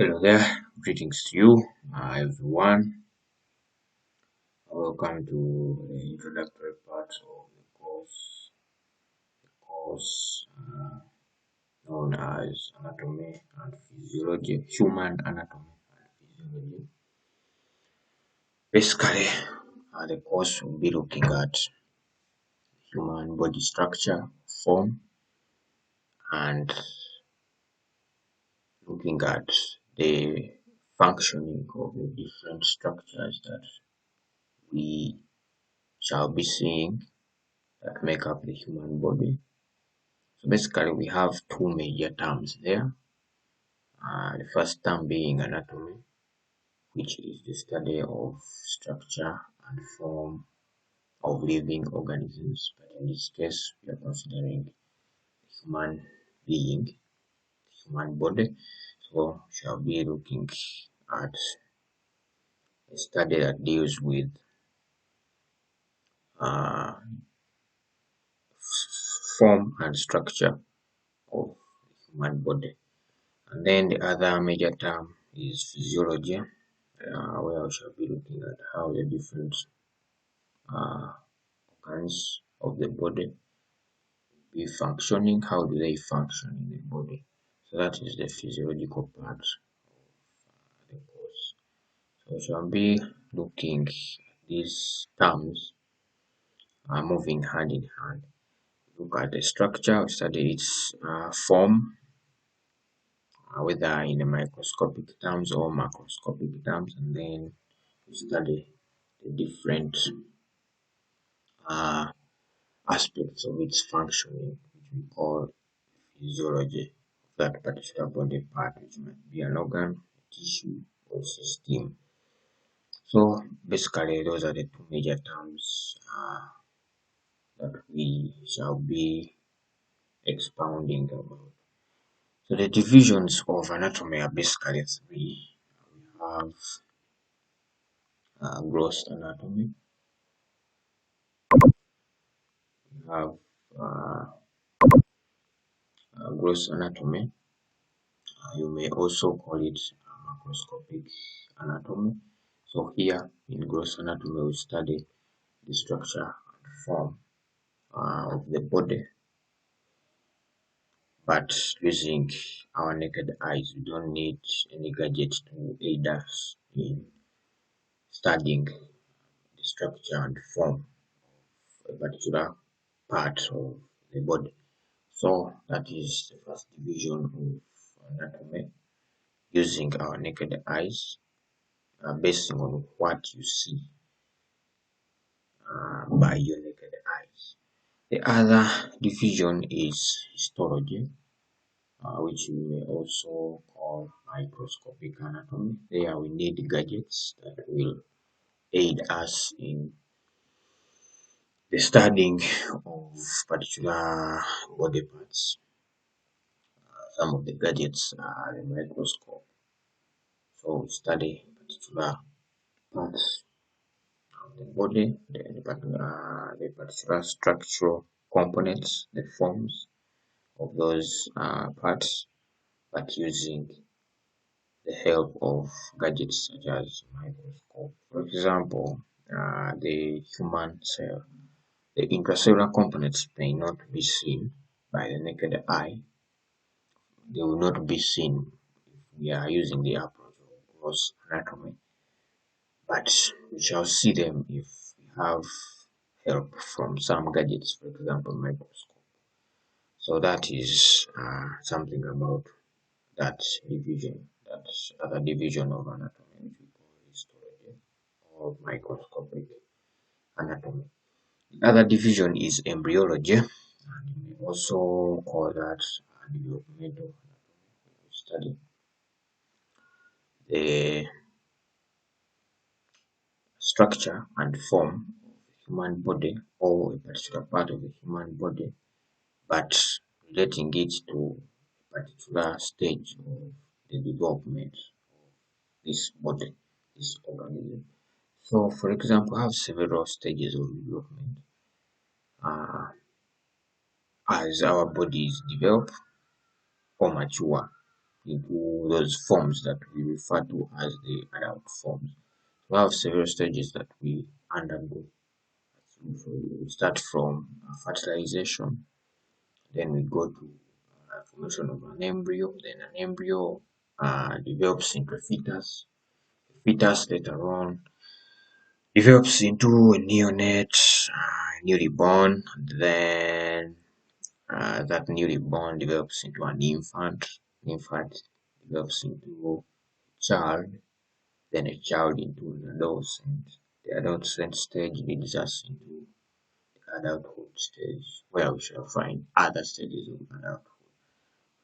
Hello there, greetings to you, everyone. Welcome to the introductory part of the course known as Anatomy and Physiology, Human Anatomy and Physiology. Basically, the course will be looking at human body structure, form, and looking at the functioning of the different structures that we shall be seeing that make up the human body. So basically, we have two major terms there. The first term being anatomy, which is the study of structure and form of living organisms. But in this case, we are considering the human being, the human body. So we shall be looking at a study that deals with uh, form and structure of the human body. And then the other major term is physiology, where we shall be looking at how the different uh, organs of the body be functioning, how do they function in the body. So that is the physiological part of the course. So we shall be looking at these terms moving hand in hand. Look at the structure, study its form, whether in the microscopic terms or macroscopic terms, and then we study the different uh, aspects of its functioning, which we call physiology of that particular body part, which might be an organ, a tissue, or system. So basically, those are the two major terms that we shall be expounding about. So the divisions of anatomy are basically three. We have gross anatomy, we have uh, gross anatomy. You may also call it macroscopic anatomy. So here in gross anatomy, we study the structure and form of the body, but using our naked eyes. We don't need any gadget to aid us in studying the structure and form of a particular part of the body. So that is the first division of anatomy, using our naked eyes, based on what you see by your naked eyes. The other division is histology, which we may also call microscopic anatomy. There we need gadgets that will aid us in the studying of particular body parts. Some of the gadgets are the microscope. So we study particular parts of the body, the particular structural components, the forms of those parts, but using the help of gadgets such as microscope. For example, the human cell, the intracellular components may not be seen by the naked eye. They will not be seen if we are using the approach of gross anatomy, but we shall see them if we have help from some gadgets, for example, microscope. So that is something about that division, that other division of anatomy, which we call histology or microscopic anatomy. The other division is embryology, and you may also call that developmental anatomy. We study the structure and form of the human body or a particular part of the human body, but relating it to a particular stage of the development of this body, this organism. So, for example, I have several stages of development uh, as our bodies develop or mature. into those forms that we refer to as the adult forms. We have several stages that we undergo. So we start from fertilization, then we go to formation of an embryo, then an embryo develops into a fetus. The fetus later on develops into a neonate, newly born, and then that newly born develops into an infant. Infant develops into a child, then a child into an adolescent. The adolescent stage leads us into the adulthood stage, where we shall find other stages of adulthood.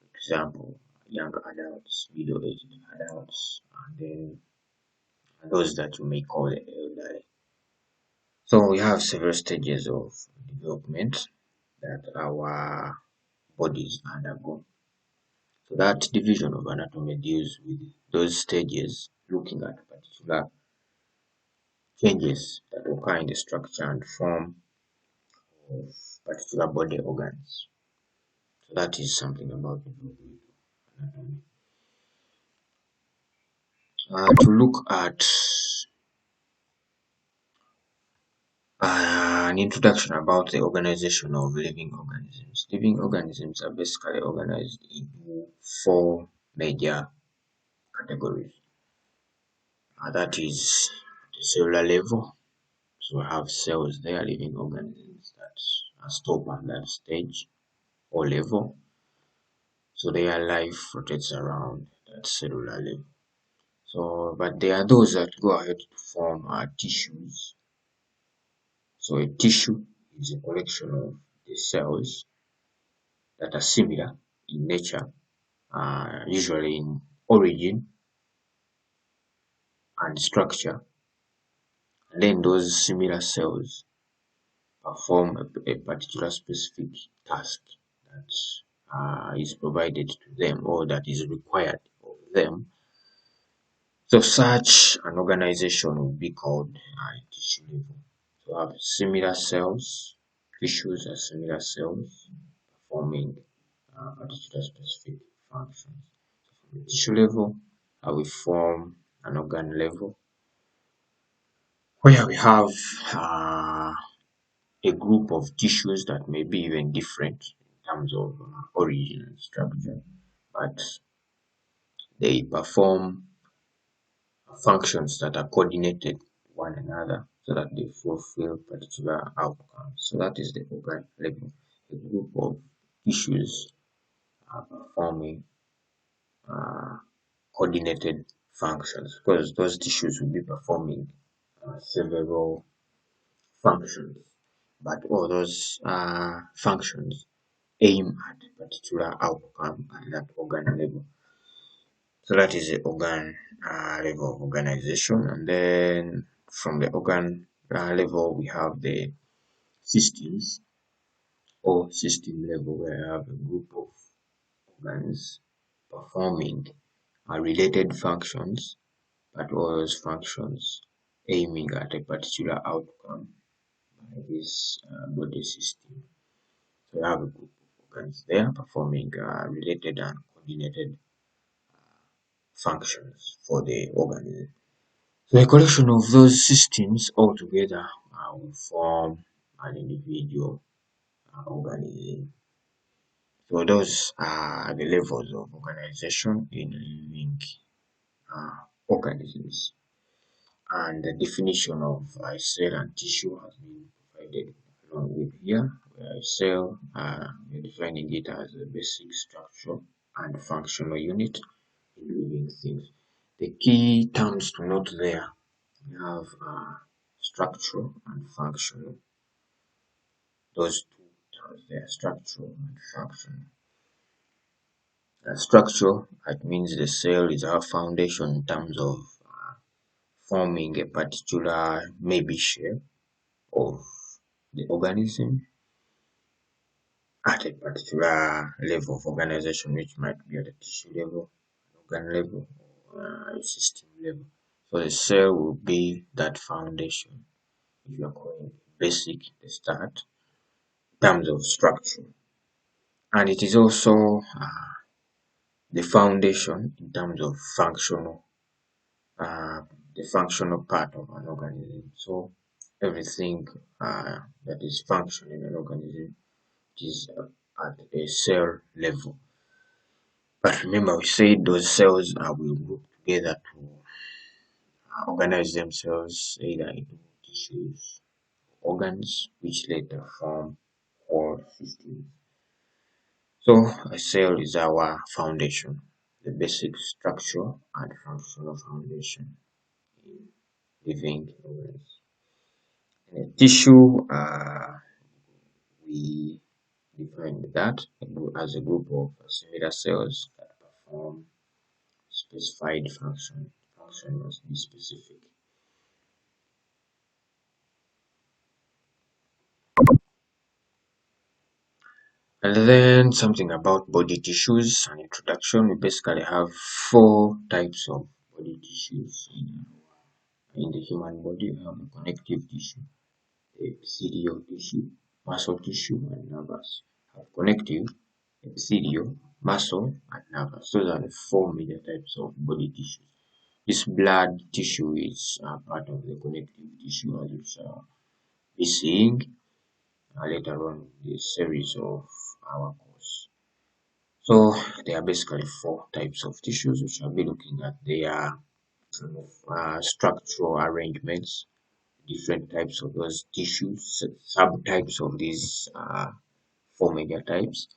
For example, young adults, middle-aged adults, and then those that you may call the elderly. So we have several stages of development that our bodies undergo. So that division of anatomy deals with those stages, looking at particular changes that occur in the structure and form of particular body organs. So that is something about development of anatomy. To look at an introduction about the organization of living organisms. Living organisms are basically organized into four major categories. That is the cellular level. So we have cells there, living organisms that are stop at that stage or level. So their life rotates around that cellular level. So, but there are those that go ahead to form tissues. So a tissue is a collection of the cells that are similar in nature, usually in origin and structure. And then those similar cells perform a particular specific task that is provided to them or that is required of them. So such an organization would be called tissue level. So have similar cells, tissues are similar cells performing particular specific functions. So from the tissue level, we form an organ level where we have a group of tissues that may be even different in terms of origin and structure, but they perform functions that are coordinated with one another so that they fulfill particular outcomes. So that is the organ level, a group of tissues performing uh, coordinated functions because those tissues will be performing several functions, but all those functions aim at a particular outcome at that organ level. So that is the organ level of organization. And then from the organ level, we have the systems or system level where you have a group of organs performing related functions, but all those functions aiming at a particular outcome by this body system. So you have a group of organs there performing related and coordinated functions for the organism. So a collection of those systems all together will form an individual organism. So those are the levels of organization in living organisms. And the definition of cell and tissue has been provided along with here, where a cell, we're defining it as a basic structure and functional unit in living things. The key terms to note there, we have structure and functional. Those two terms there, structure and function. Structure, it means the cell is our foundation in terms of forming a particular maybe shape of the organism at a particular level of organization, which might be at the tissue level, organ level, or system level. So the cell will be that foundation, if you are calling it basic, the start, in terms of structure. And it is also the foundation in terms of uh, the functional part of an organism. So everything that is functioning in an organism is at a cell level. But remember, we said those cells will group together to organize themselves either into tissues, organs, which later form whole systems. So a cell is our foundation, the basic structure and functional foundation in living organisms. In a tissue, we define that as a group of similar cells that perform specified function. Function must be specific. And then something about body tissues, an introduction. We basically have four types of body tissues in the human body. We have the connective tissue, the epithelial tissue, muscle tissue, and nervous. We have connective, epithelial, muscle, and nervous. Those are the four major types of body tissues. This blood tissue is part of the connective tissue, as we shall be seeing later on in the series of our course. So there are basically four types of tissues. We shall be looking at their structural arrangements, different types of those tissues, subtypes of these four major types,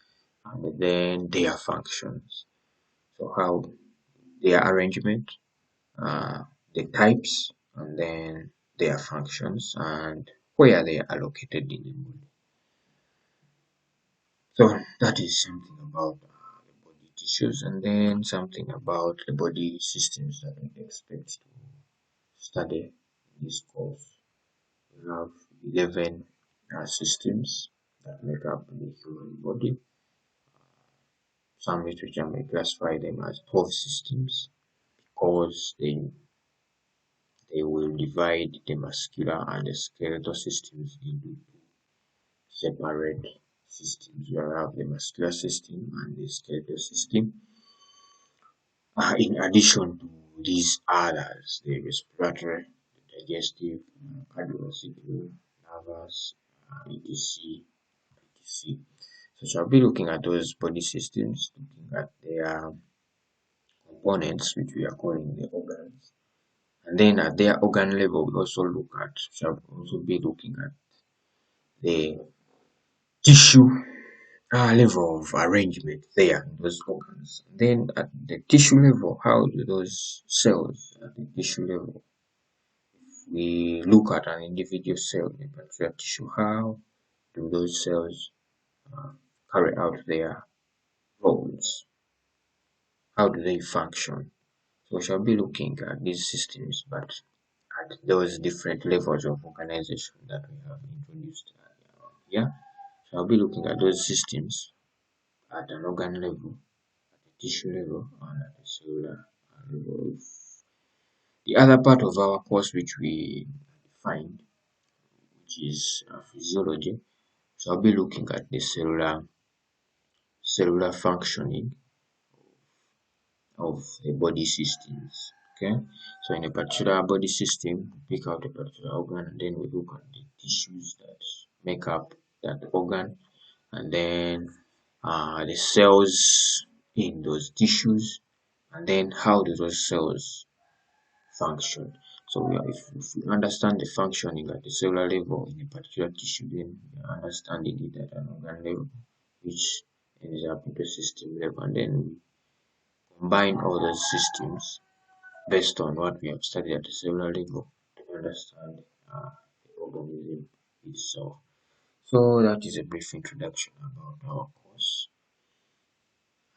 and then their functions. So how their arrangement, uh, the types, and then their functions, and where they are located in the body. So that is something about the body tissues, and then something about the body systems that we expect to study in this course. We have 11 systems that make up the human body. Some literature may classify them as 12 systems because they will divide the muscular and the skeletal systems into separate systems. You have the muscular system and the skeletal system. In addition to these others, the respiratory, the digestive, cardiovascular, nervous, etc. etc. So shall be looking at those body systems, looking at their components, which we are calling the organs. And then at their organ level, we also shall also be looking at the tissue level of arrangement there in those organs. Then at the tissue level, how do those cells at the tissue level, we look at an individual cell in a particular tissue, how do those cells uh, carry out their roles? How do they function? So we shall be looking at these systems, but at those different levels of organization that we have introduced here. So I'll be looking at those systems at an organ level, at the tissue level, and at the cellular level. The other part of our course which we find, which is physiology, so I'll be looking at the cellular functioning of the body systems. Okay, so in a particular body system, we pick out a particular organ, and then we look at the tissues that make up that organ, and then the cells in those tissues, and then how do those cells function. So if we understand the functioning at the cellular level in a particular tissue, then we are understanding it at an organ level, which ends up into system level, and then we combine all those systems based on what we have studied at the cellular level to understand the organism itself. So that is a brief introduction about our course.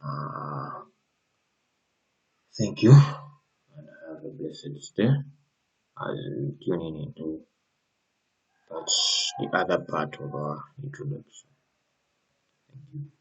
Uh, Thank you and have a blessed day as we tune in into that's the other part of our introduction. Thank you.